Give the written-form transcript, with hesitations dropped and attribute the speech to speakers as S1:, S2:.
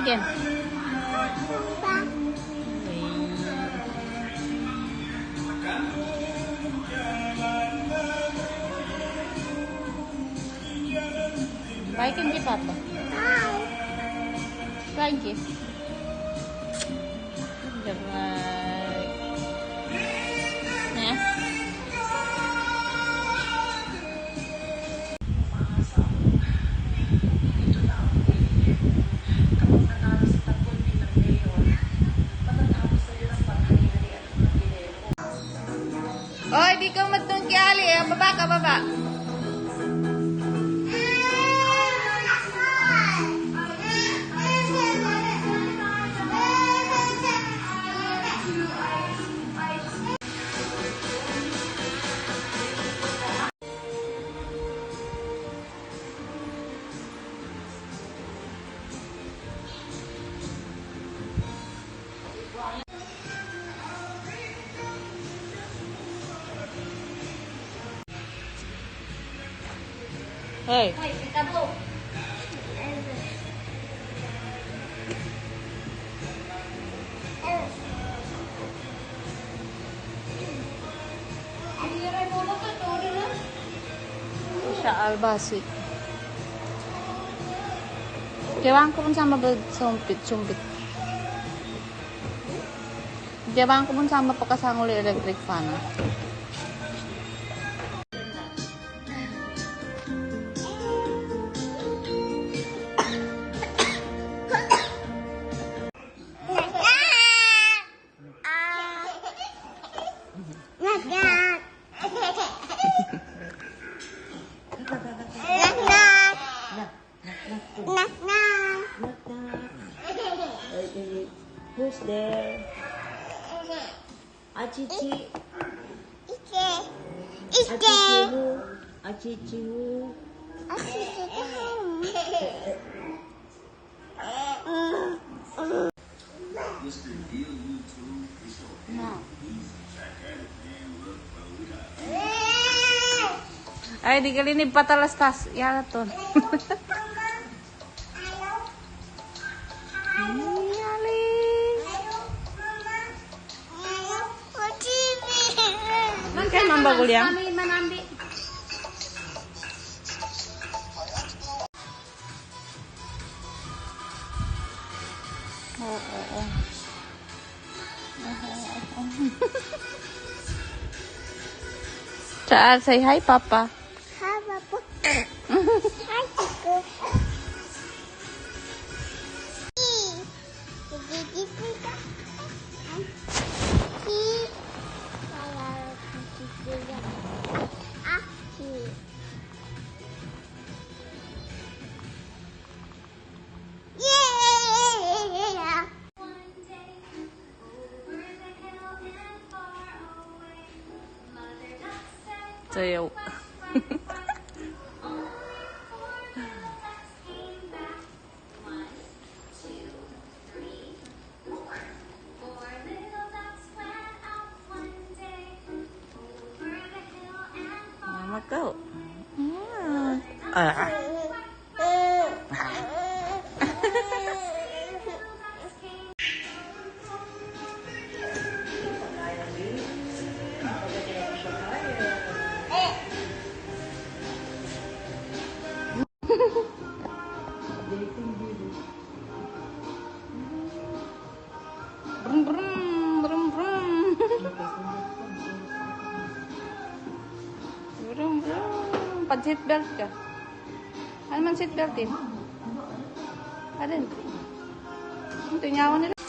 S1: Again. Bye, Kinky Papa. Bye, Kinky. Bye. Yeah. Oy, di ka matungki Ali. Baba ka, baba. Hey.
S2: Hoy, tabo.
S1: Siya albasi. Gawaan ko pun sama sumpit. Gawaan ko pun sama pakasangol electric fan.
S2: Who's there? Achichi. Achichi who?
S1: Ay, di kalinib patalastas. Yara to. Kan mambagul yang?
S2: Kami manambi.
S1: Oh. Child, say hi, Papa.
S3: Hi, Papa. Hi, Chico.
S1: Sayaw. Mama go. Brum brum brum brum. Brum brum. Pag seatbelt ka. Ano man seatbelt din? Alin? Ito nyawa nila.